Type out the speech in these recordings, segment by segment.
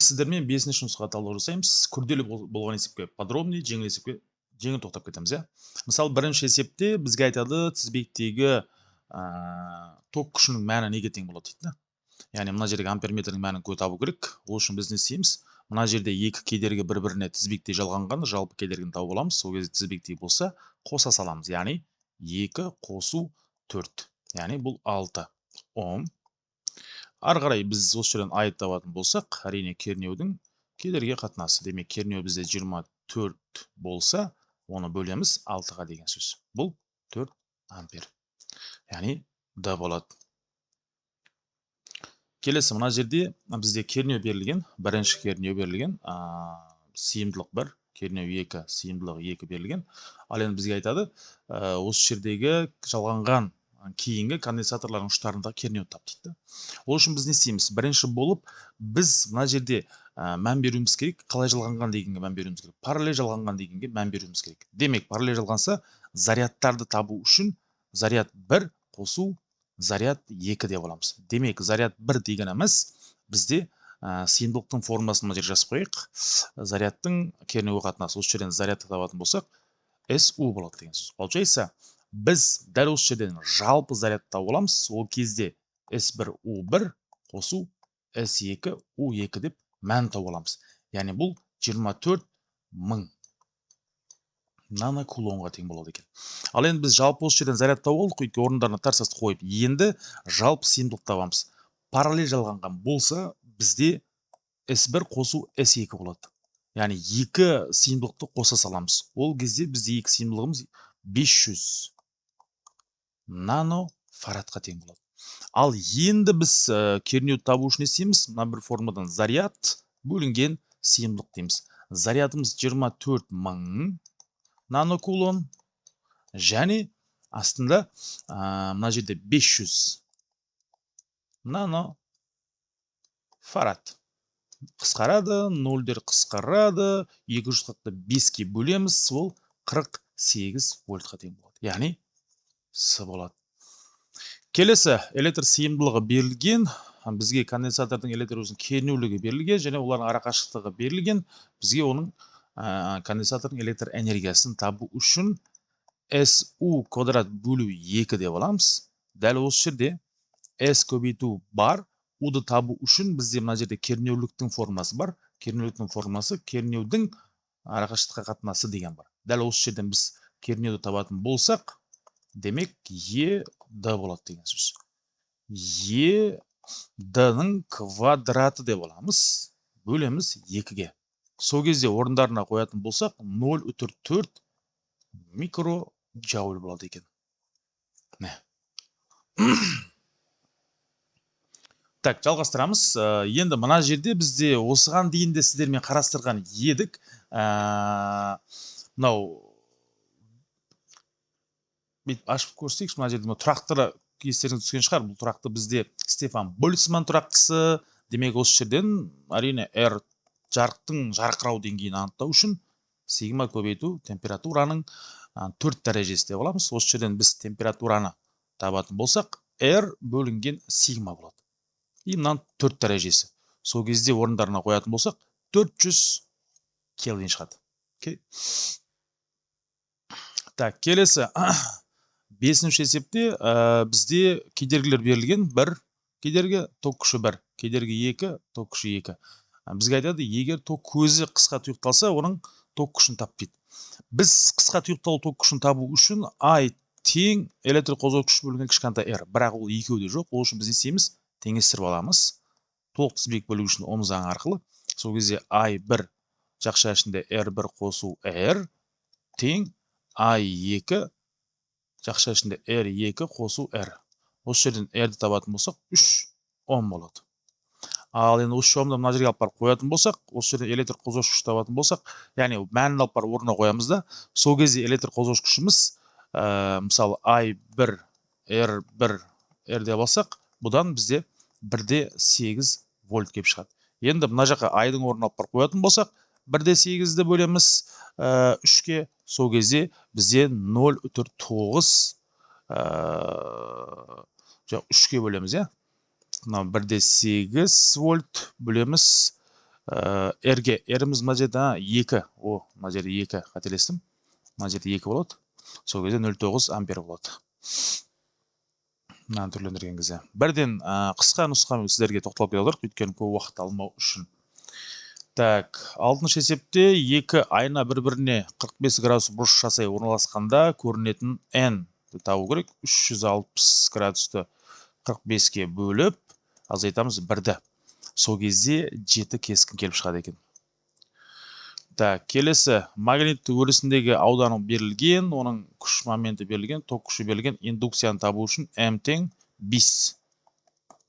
сіздермен 5-ші нұсқаға талдау жасаймыз. Күрделі болған есепке подробный, жеңіл есепке жеңіл тоқтап кетеміз, иә. Мысалы, бірінші есепте бізге айтады тізбектегі ток күшінің мәні неге тең болады дейді. Яғни мына жердегі амперметрдің мәнін табу керек. Ол үшін біз не істейміз? Мына жерде екі кедергі бір-біріне тізбектей жалғанған, жалпы кедергіні тауып аламыз. Сол кезде тізбектей болса, қоса саламыз. Яғни 2 қосу 4. Яғни бұл 6 Ом. Ары қарай біз осы жерден ай табатын болсақ, әрине кернеудің кедергі қатынасы. Демек, кернеу бізде 24 болса, оны бөлеміз 6-ға деген сөз. Бұл 4 ампер. Яғни Д болады. Келесі, мына жерде бізде кернеу берілген, бірінші кернеу берілген, сыйымдылық 1, кернеу 2, сыйымдылық 2 берілген. Ал енді бізге айтады, осы жердегі жалғанған кейінгі конденсаторлардың ұштарындағы кернеуді тап дейді. Ол үшін біз не істейміз? Бірінші болып, біз мына жерде мән беруіміз керек, қалай жалғанған дегенге мән беруіміз керек. Параллель жалғанған дегенге мән беруіміз керек. Демек, параллель жалғанса, зарядтарды табу үшін заряд 1 қосу заряд 2 деп аламыз. Демек, заряд 1 дегеніміз бізде сыйымдылықтың формуласын мына жерге жазып қойық. Зарядтың кернеуі қатынасы. Осы жерден зарядты табатын болсақ, SU болады деген сөз. Получается, біз дәл осы жерден жалпы зарядты тауып аламыз. Ол кезде S1U1 қосу S2U2 деп мән тауып аламыз. Яғни бұл 24.000 нанокулонға тең болады екен. Ал енді біз жалпы осы жерден заряд тауып алдық, өйткені орындарына тарсасты қойып, енді жалпы сыйымдылық табамыз. Параллель жалғанған болса, бізде S1 қосу S2 болады. Яғни 2 сыйымдылықты қоса саламыз. Ол кезде бізде 2 сыйымдылығымыз 500 нанофарадқа тең болады. Ал енді біз кернеуді табу үшін не істейміз? Мына бір формуладан заряд бөлінген сыйымдылық дейміз. Зарядымыз 24.000 нанокулон және астында мына жерде 500 нанофарад. Қысқарады, нөлдер қысқарады, 240-ты 5-ке бөлеміз, ол 48 вольтқа тең болады. Яғни С болады. Келесі, электр сыйымдылығы берілген, бізге конденсатордың электр өзінің кернеулігі берілген, және олардың арақашықтығы берілген, бізге оның конденсатордың электр энергиясын табу үшін SU квадрат бөлу 2 деп аламыз. Дәл осы жерде S көбейту бар, U-ды табу үшін бізде мына жерде кернеуліктің формасы бар. Кернеуліктің формасы кернеудің арақашықтыққа қатынасы деген бар. Дәл осы жерден біз кернеуді табатын болсақ, демек ED болады деген сөз. ED-ның квадраты деп аламыз, бөлеміз 2-ге. Сол кезде орындарына қоятын болсақ, 0,4 микроджауль болады екен. Так, жалғастырамыз. Енді мына жерде бізде осыған дейін де сіздермен қарастырған едік. Мынау ашып көрсек, мына жерде тұрақтылы естеріңізге түскен шығар. Бұл тұрақты бізде Стефан Больцман тұрақтысы. Демек, осы жерден әрине R жарықтың жарқырау деңгейін анықтау үшін сигма көбейту температураның 4 дәрежесі деп аламыз. Осы жерден біз температураны табатын болсақ, R бөлінген сигма болады. И мынан 4 дәрежесі. Сол кезде орындарына қоятын болсақ, 400 Кельвин шығады. Так, келесі 5-ші есепте бізде кедергілер берілген. 1 кедергі, ток күші 1, кедергі 2, ток күші 2. Бізге айтады, егер ток көзі қысқа тұйықталса, оның ток күшін тап дейді. Біз қысқа тұйықталу ток күшін табу үшін I тең электр қозғау күші бөлінген кішкентай R. Бірақ ол екеуде жоқ. Ол үшін біз не істейміз? Теңестіріп аламыз. Толық тізбек бөлу үшін Ом заңы арқылы. Сол кезде I1 жақша ішінде R1 қосу R тең I2 жақша ішінде R2 қосу R. Осы жерден R-ді табатын болсақ, 3 Ом болады. Ал енді осы Омды мына жерге алып барып қоятын болсақ, осы жерден электр қозғаушы күшті табатын болсақ, яғни мәнін алып барып орнына қоямыз да, сол кезде электр қозғаушы күшіміз, мысалы I1 R1 R деп алсақ, бұдан бізде 1,8 вольт кеп шығады. Енді мына жаққа I-дың орнына алып барып қоятын болсақ, 1,8-ді бөлеміз 3-ке, сол кезде бізде 0,9 3-ке бөлеміз, иә? 1,8 вольт бөлеміз R-ге, R-іміз мына жерде 2, мына жерде 2, қателестім. Мына жерде 2 болады. Сол кезде 0,9 ампер болады. Мынаны түрлендірген кезде. Бірден қысқа нұсқа сіздерге тоқталып кетіп отырмын, өйткені көп уақыт алмау үшін. Так, 6-шы есепте 2 айна бір-біріне 45 градус бұрыш жасай орналасқанда көрінетін n табу керек. 360 градусты 45-ке бөліп, азайтамыз 1-ді. Сол кезде 7 кескін келіп шығады екен. Так, келесі магнитті өрісіндегі ауданы берілген, оның күш моменті берілген, ток күші берілген, индукцияны табу үшін m тең 5.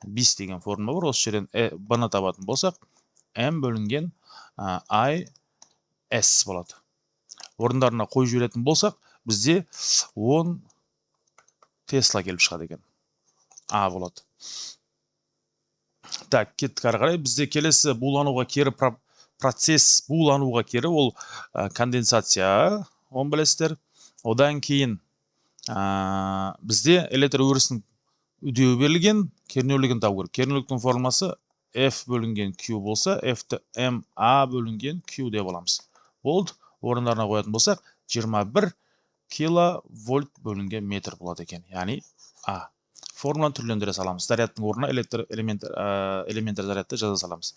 5 деген формула бар. Осы жерден b-ны табатын болсақ, m бөлінген I S болады. Орындарына қойып жіберетін болсақ, бізде 10 Тесла келіп шығады екен. А болады. Так, кеттік ары қарай. Бізде келесі булануға кері процесс, булануға кері ол конденсация, оны білесіздер. Одан кейін бізде электр өрісінің үдеуі берілген, кернеулігін табу керек. Кернеуліктің формасы F бөлінген Q болса, F-ті MA бөлінген Q деп аламыз. Болды. Орындарына қоятын болсақ, 21 киловольт бөлінген метр болады екен. Яғни А. Формуланы түрлендіре саламыз. Зарядтың орнына элементар зарядты жаза саламыз.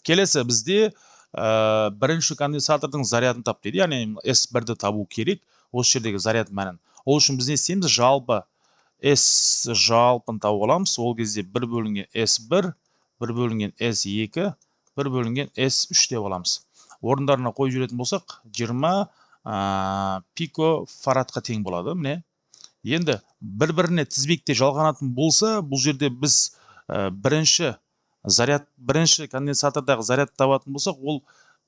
Келесі бізде бірінші конденсатордың зарядын тап дейді. Яғни S1-ді табу керек. Осы жердегі заряд мәнін. Ол үшін біз не істейміз? Жалпы S жалпын тауып аламыз. Ол кезде 1 бөлінген S1, 1 бөлінген S2, 1 бөлінген S3 деп аламыз. Орындарына қойып жүретін болсақ, 20 пикофарадқа тең болады. Міне. Енді бір-біріне тізбекте жалғанатын болса, бұл жерде біз бірінші конденсатордағы заряд табатын болсақ, ол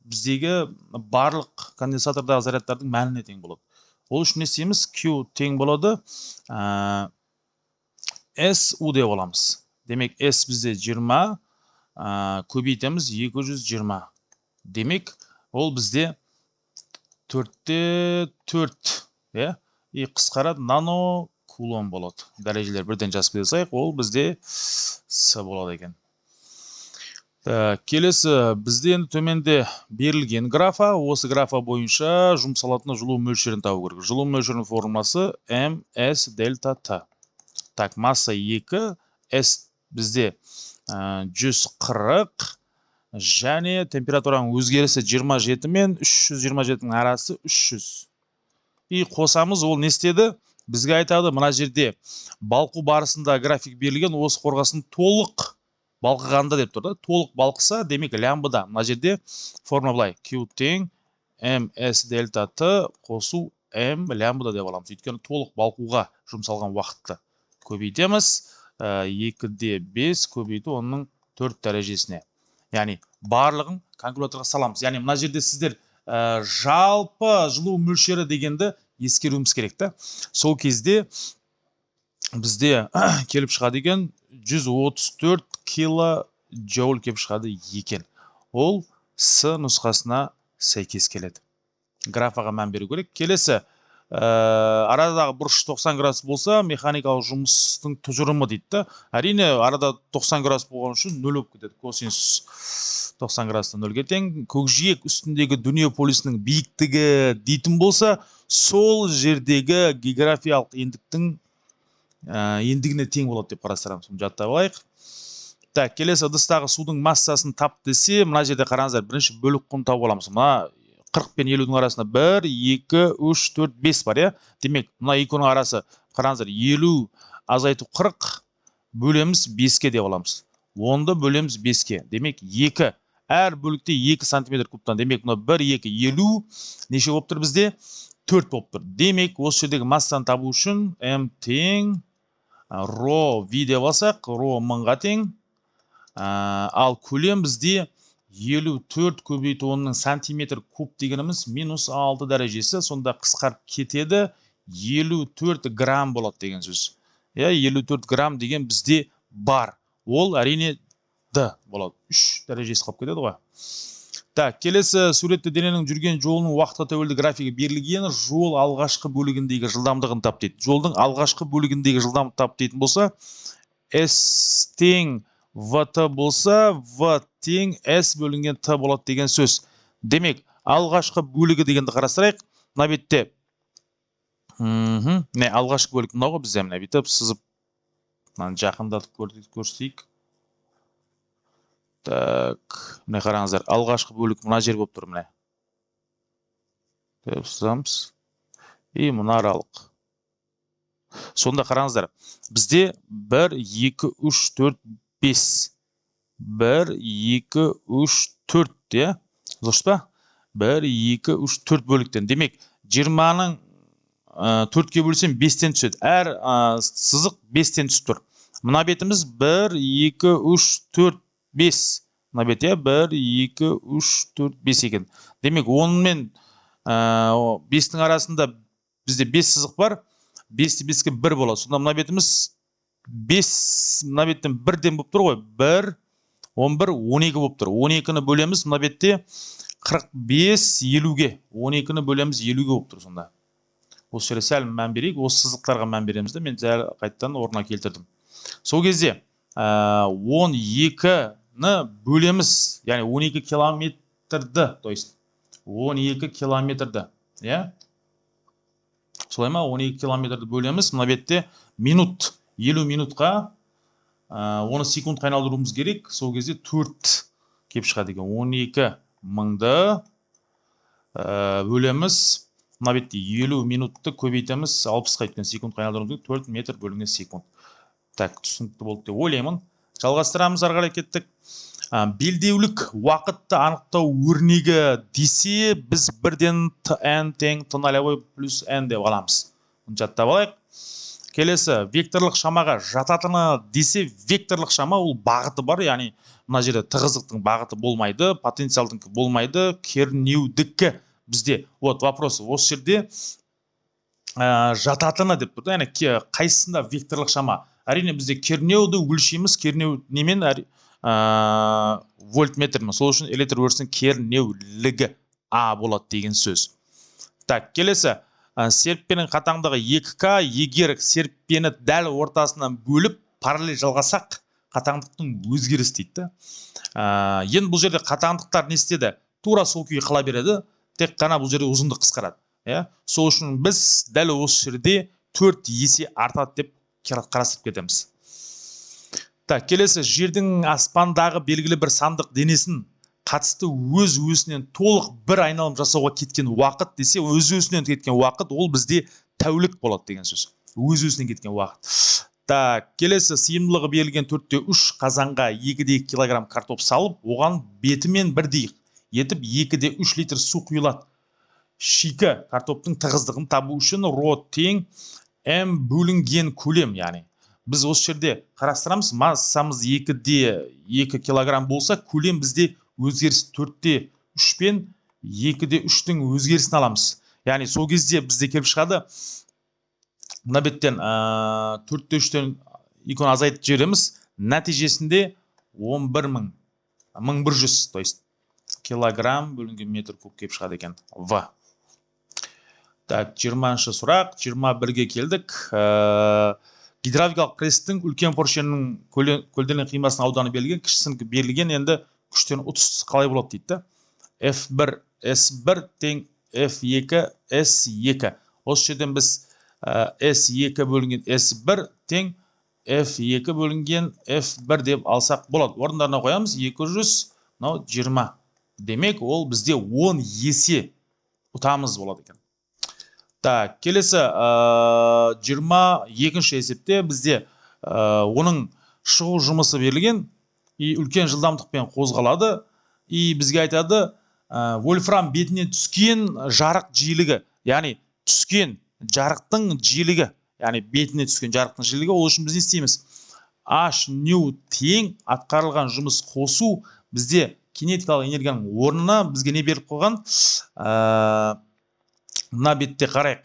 біздегі барлық конденсатордағы зарядтардың мәніне тең болады. Ол үшін не істейміз? Q тең болады. SU деп аламыз. Демек, S бізде 20, көбейтеміз 220. Демек, ол бізде 4-те 4. И қысқарады нано кулон болады. Дәрежелер бірден жазып кетсек, ол бізде С болады екен. Келесі бізде енді төменде берілген графа, осы графа бойынша жұмсалатын жылу мөлшерін табу керек. Жылу мөлшерінің формуласы ms дельта Т. Так, масса 2, S бізде 140 және температураның өзгерісі 27 мен 327-ның арасы 300. И қосамыз, ол не істеді? Бізге айтады, мына жерде балқу барысында график берілген, осы қорғасын толық балқығанда деп тұрды. Толық балқыса, демек лямбда. Мына жерде формула былай. Q тең ms дельта Т қосу m лямбда деп аламыз. Өйткені толық балқуға жұмсалған уақытты көбейтеміз. 2-де 5 көбейту оның 4 дәрежесіне. Яғни барлығын калькуляторға саламыз. Яғни мына жерде сіздер жалпы жылу мөлшері дегенді ескеруіміз керек та. Сол кезде бізде келіп шығады екен 134 килоджоуль келіп шығады екен. Ол С нұсқасына сәйкес келеді. Графаға мән беру керек. Келесі арадағы бұрыш 90 градус болса, механикалық жұмыстың тұжырымы дейді. Әрине, арада 90 градус болған үшін 0 болып кетеді. Косинус 90 градустан 0-ге тең. Көкжиек үстіндегі дүние полюсінің биіктігі дейтін болса, сол жердегі географиялық ендіктің ендігіне тең болады деп қарастырамыз. Жаттап алайық. Так, келесі ыдыстағы судың массасын тап десе, мына жерде қараңыздар, бірінші бөлік құнын тауып аламыз. Мына 40 пен 50-дің арасында 1, 2, 3, 4, 5 бар, иә? Демек, мына екінің арасы, қараңыздар, 50 азайту 40 бөлеміз 5-ке деп аламыз. 10-ды бөлеміз 5-ке. Демек, 2. Әр бөлікте 2 см кубтан. Демек, мына 1, 2, 50 неше болып тұр бізде? 4 болып тұр. Демек, осы жердегі массаны табу үшін m тең ρ v деп алсақ, ρ 1000-ға тең. Ал көлем бізде 54 көбейту 10-ның сантиметр куб дегеніміз минус 6 дәрежесі, сонда қысқарып кетеді, 54 грамм болады деген сөз. 54 грамм деген бізде бар. Ол әрине Д болады. 3 дәрежесі қалып кетеді ғой. Так, келесі суретте дененің жүрген жолының уақытқа тәуелді графигі берілген, жол алғашқы бөлігіндегі жылдамдығын тап дейді. Жолдың алғашқы бөлігіндегі жылдамдықты тап дейтін болса, S тең vt болса, v тең s бөлінген t болады деген сөз. Демек, алғашқы бөлігі дегенді қарастырайық. Мына бетте не алғашқы бөлік мынау ғой, бізде мына бүйтіп сызып жақындатып көрсетейік. Так, міне қараңыздар, алғашқы бөлік мына жер болып тұр, міне. Деп сызамыз. И мына аралық. Сонда қараңыздар, бізде 1, 2, 3, 4, 5. 1, 2, 3, 4, де? Дұрыс па? 1, 2, 3, 4 бөліктен. Демек, 20-ның 4-ке бөлсем 5-тен түседі. Әр сызық 5-тен түсіп тұр. Мына бетіміз 1, 2, 3, 4, 5. Мына бет, 1, 2, 3, 4, 5 екен. Демек, 10 мен 5-тің арасында бізде 5 сызық бар. 5-те 5-ке 1 болады. Сонда мына бетіміз 5, мына беттен 1-ден болып тұр ғой. 1, 11, 12 болып тұр. 12-ні бөлеміз, мына бетте 45, 50-ге. 12-ні бөлеміз 50-ге болып тұр сонда. Осы жерде сәл мән берейік. Осы сызықтарға мән беремізді. Мен жай қайттан орнына келтірдім. Сол кезде 12-ні бөлеміз, яғни 12 километрді, то есть 12 километрді, солай ма? 12 километрді бөлеміз, мына бетте минут, 50 минутқа оны секундқа айналдыруымыз керек. Сол кезде 4 кеп шығады екен. 12 мыңды бөлеміз, мына бетте 50 минутты көбейтеміз, 60-қа өткен секундқа айналдыруымыз керек, 4 метр бөлінген секунд. Так, түсінікті болды деп ойлаймын. Жалғастырамыз, ары қарай кеттік. Белдеулік уақытты анықтау өрнегі десе, біз бірден n тең t нолевой плюс n деп аламыз. Жаттап алайық. Келесі, векторлық шамаға жататыны десе, векторлық шама ол бағыты бар, яғни мына жерде тығыздықтың бағыты болмайды, потенциалдың болмайды, кернеудікі бізде. Вот вопрос, осы жерде жататыны деп тұрды, яғни қайсысында векторлық шама? Әрине бізде кернеуді өлшейміз, кернеу немен вольтметрмен, сол үшін электр өрісінің кернеулігі А болады деген сөз. Так, келесі, серіппенің қатаңдығы 2К, егер серіппені дәл ортасынан бөліп, параллель жалғасақ, қатаңдықтың өзгеріс дейді. Енді бұл жерде қатаңдықтар не істеді? Тура сол күйі қала береді, тек қана бұл жерде ұзындық қысқарады. Сол үшін біз дәл осы жерде 4 есе артады деп қарастырып кетеміз. Так, келесі, жердің аспандағы белгілі бір сандық денесін қатысты өз-өзінен толық бір айналым жасауға кеткен уақыт десе, өз-өзінен кеткен уақыт ол бізде тәулік болады деген сөз. Өз-өзінен кеткен уақыт. Так, келесі, сыйымдылығы берілген 4-3 қазанға 2-2 килограмм картоп салып, оған бетімен 1-2 етіп 2-3 литр су құйылады. Шикі картоптың тығыздығын табу үшін ро тең м бөлінген көлем, яғни. Біз осы жерде қарастырамыз, массамыз 2-2 килограмм болса, көлем бізде өзгеріс 4-3 пен 2-3-тің өзгерісін аламыз. Яғни, сол кезде бізде келіп шығады, мына беттен 4-3-тен икон азайтып жібереміз, нәтижесінде 11.000, 1100, то есть килограмм бөлінген метр куб келіп шығады екен. В. Так, 20-шы сұрақ, 21-ге келдік. Гидравликалық пресстің үлкен поршеннің көлденең қимасының ауданы берілген, кішісінің берілген, енді күштерінің ұтыстысы қалай болады дейді. F1 S1 тең F2 S2. Осы жерден біз S2 бөлінген S1 тең F2 бөлінген F1 деп алсақ болады. Орындарына қоямыз 220. Демек, ол бізде 10 есе ұтамыз болады екен. Так, келесі 22-ші есепте бізде оның шығу жұмысы берілген, үлкен жылдамдықпен қозғалады, бізге айтады, вольфрам бетіне түскен жарық жиілігі, яғни түскен жарықтың жиілігі, яғни бетіне түскен жарықтың жиілігі, ол үшін біз не істейміз? H ню тең атқарылған жұмыс қосу, бізде кинетикалық энергияның орнына бізге не беріп қойған? Мына бетте қарайық.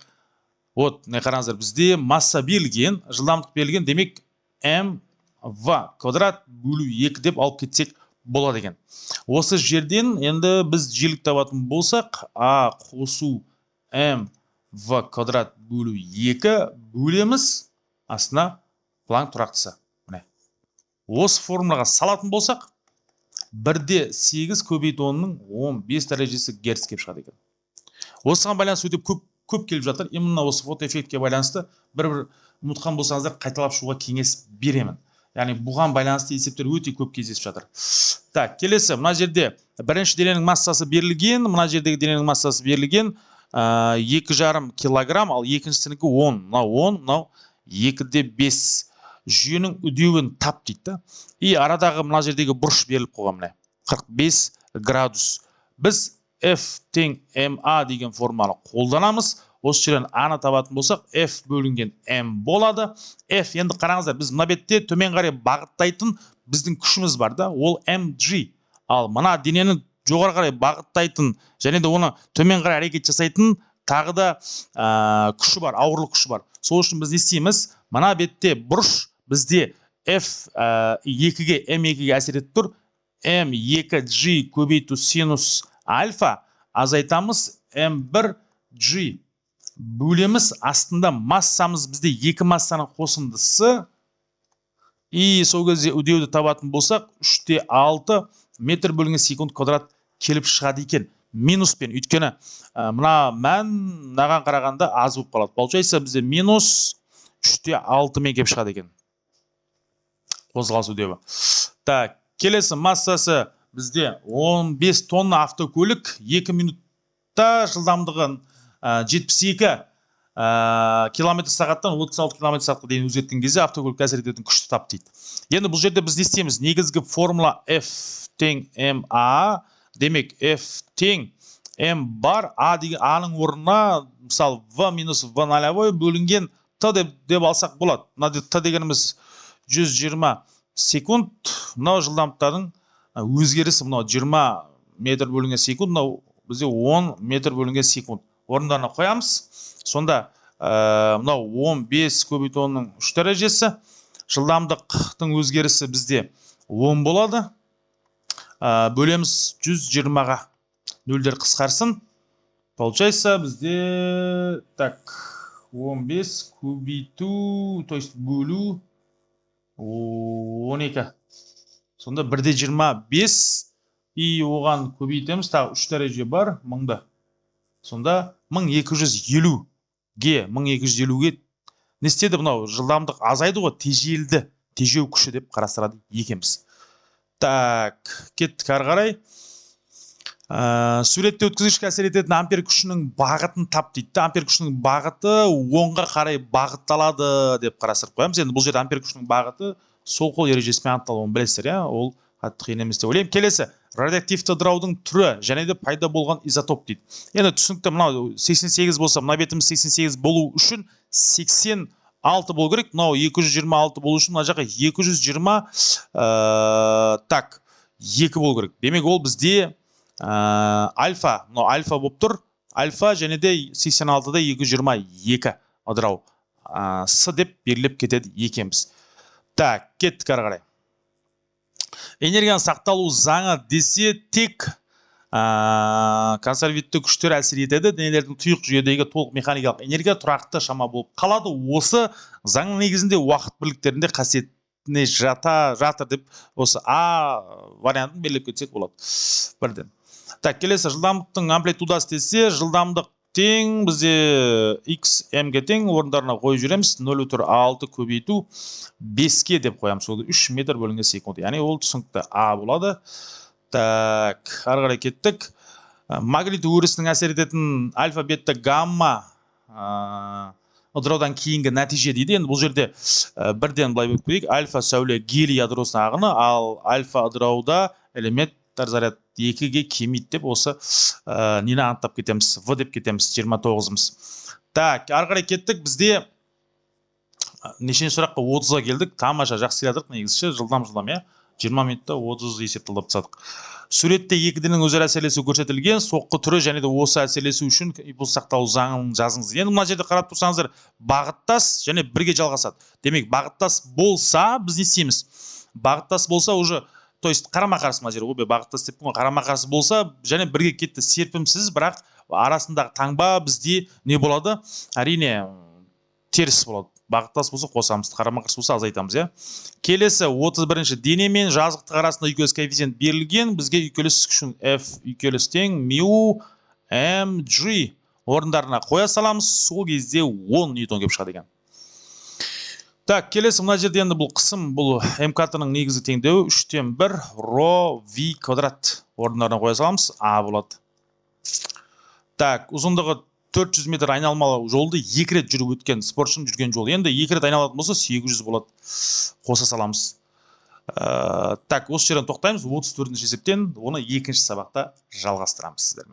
Вот, не қараңыздар, бізде масса берілген, жылдамдық берілген, демек mv квадрат бөлу 2 деп алып кетсек болады екен. Осы жерден енді біз жиілік табатын болсақ, а қосу mv квадрат бөлу 2 бөлеміз астына планк тұрақтысы. Осы формулаға салатын болсақ, 1/8 көбейту 10-ның 15 дәрежесі герц келіп шығады екен. Осыған байланысты өте көп келіп жатыр. Именно осы фотоэффектке байланысты бір ұмытқан болсаңыздар қайталап шығуға кеңес беремін. Яғни бұған байланысты есептер өте көп кездесіп жатыр. Так, келесі, мына жерде бірінші дененің массасы берілген, мына жердегі дененің массасы берілген 2,5 килограмм, ал екіншісінікі 10. Мынау 10, мынау 2/5. Жүйенің үдеуін тап дейді. И арадағы мына жердегі бұрыш беріліп қойған міне 45 градус. Біз F тең MA деген форманы қолданамыз. Осы жерден A-ны табатын болсақ, F бөлінген M болады. F, енді қараңыздар, біз мына бетте төмен қарай бағыттайтын біздің күшіміз бар да, ол mg. Ал мына денені жоғары қарай бағыттайтын, және де оны төмен қарай әрекет жасайтын тағы да күші бар, ауырлық күші бар. Сол үшін біз не істейміз? Мына бетте бұрыш бізде F 2-ге M2-ге әсер етіп тұр. M2G көбейту синус альфа азайтамыз M1G. Бөлеміз астында массамыз бізде 2 массаның қосындысы. И сол кезде үдеуді табатын болсақ, 3/6 метр бөлінген секунд квадрат келіп шығады екен. Минуспен, өйткені мына мән мынаған қарағанда аз болып қалады. Получается бізде минус 3/6 мен келіп шығады екен. Қозғалыс үдеуі. Так, келесі массасы бізде 15 тонна автокөлік 2 минутта жылдамдығын 72 км сағаттан 36 км сағатқа дейін өзгерткен кезде автокөлік әсер ететін күшті тап дейді. Енді бұл жерде біз не істейміз? Негізгі формула F тең MA, демек F тең M бар, A деген A-ның орнына мысалы V минус V нолевой бөлінген T деп алсақ болады. Мына T дегеніміз 120 секунд, мынау жылдамдықтардың өзгерісі, мынау 20 метр бөлінген секунд, мынау бізде 10 метр бөлінген секунд. Орындарына қоямыз. Сонда мынау 15 көбейту 10-ның 3 дәрежесі. Жылдамдықтың өзгерісі бізде 10 болады. Бөлеміз 120-ға. Нөлдер қысқарсын. Получается бізде так 15 көбейту, то есть бөлу 12. Сонда 1/25 и оған көбейтеміз. Тағы 3 дәреже бар, 1000-да. Сонда 1250-ге, 1250-ге не істеді? Мынау жылдамдық азайды ғой, тежелді, тежеу күші деп қарастырады екенбіз. Так, кеттік ары қарай. Суретте өткізгішке әсер ететін ампер күшінің бағытын тап дейді. Ампер күшінің бағыты оңға қарай бағытталады деп қарастырып қоямыз. Енді бұл жерде ампер күшінің бағыты сол қол ережесімен анықталуын білесіздер, иә? Ол қатты қиын емес деп ойлаймын. Келесі, радиоактивті ыдыраудың түрі және де пайда болған изотоп дейді. Енді түсінікті, мынау 88 болса, мына бетіміз 88 болу үшін 86 болу керек. Мынау 226 болу үшін мына жаққа 220 так 2 болу керек. Демек ол бізде альфа, мынау альфа болып тұр. Альфа және де 86-да 222 ыдырау С деп беріліп кетеді екенбіз. Так, кеттік ары қарай. Энергияның сақталу заңы десе тек консервативті күштер әсер етеді. Денелердің тұйық жүйедегі толық механикалық энергия тұрақты шама болып қалады. Осы заңның негізінде уақыт бірліктерінде қасиетіне жатыр деп осы А вариантын белгілеп кетсек болады. Бірден. Так, келесі жылдамдықтың амплитудасы десе, жылдамдық тең бізде x m-ге тең, орындарына қойып жүреміз. 0,6 көбейту 5-ке деп қоямыз. 3 метр бөлінген секунд. Яғни ол түсінікті А болады. Так, ары қарай кеттік. Магнит өрісінің әсер ететін альфа, бета, гамма ыдыраудан кейінгі нәтиже дейді. Енді бұл жерде бірден былай бөліп көрейік. Альфа сәуле гелий ядросының ағыны, ал альфа ыдырауда элементтер заряд 2-ге кемейді деп осы нені анықтап кетеміз? В деп кетеміз, 29-ымыз. Так, ары қарай кеттік. Бізде нешінші сұраққа 30-ға келдік. Тамаша, жақсы келедік негізі, жылдам, иә. 20 минутта 30 есепталып тастадық. Суретте екі дененің өзара әсерлесуі көрсетілген, соққы түрі және де осы әсерлесу үшін импульс сақталу заңын жазыңыз. Енді мына жерде қарап тұрсаңыздар, бағыттас және бірге жалғасады. Демек, бағыттас болса, біз не істейміз? Бағыттас болса уже, то есть қарама-қарсы мына жер, бағыттас деп қарама-қарсы болса, және бірге кетті серпімсіз, бірақ арасындағы таңба бізде не болады? Әрине теріс болады. бағыттас болса қосамыз, қарама-қарсы болса азайтамыз, иә. Келесі 31-ші дене мен жазықтық арасында үйкеліс коэффициент берілген, бізге үйкеліс үшін F үйкеліс тең мю mg орындарына қоя саламыз, сол кезде 10 ньютон келіп шығады екен. Так, келесі мына жерде енді бұл қысым, бұл МК-ның негізгі теңдеуі 3/1 ро v квадрат орындарына қоя саламыз, а болады. Так, ұзындығы 400 метр айналмалы жолды 2 рет жүріп өткен спортшының жүрген жолы. Енді 2 рет айналатын болса 800 болады. Қоса саламыз. Так, осы жерден тоқтаймыз. 34-ші есептен оны екінші сабақта жалғастырамыз сіздермен.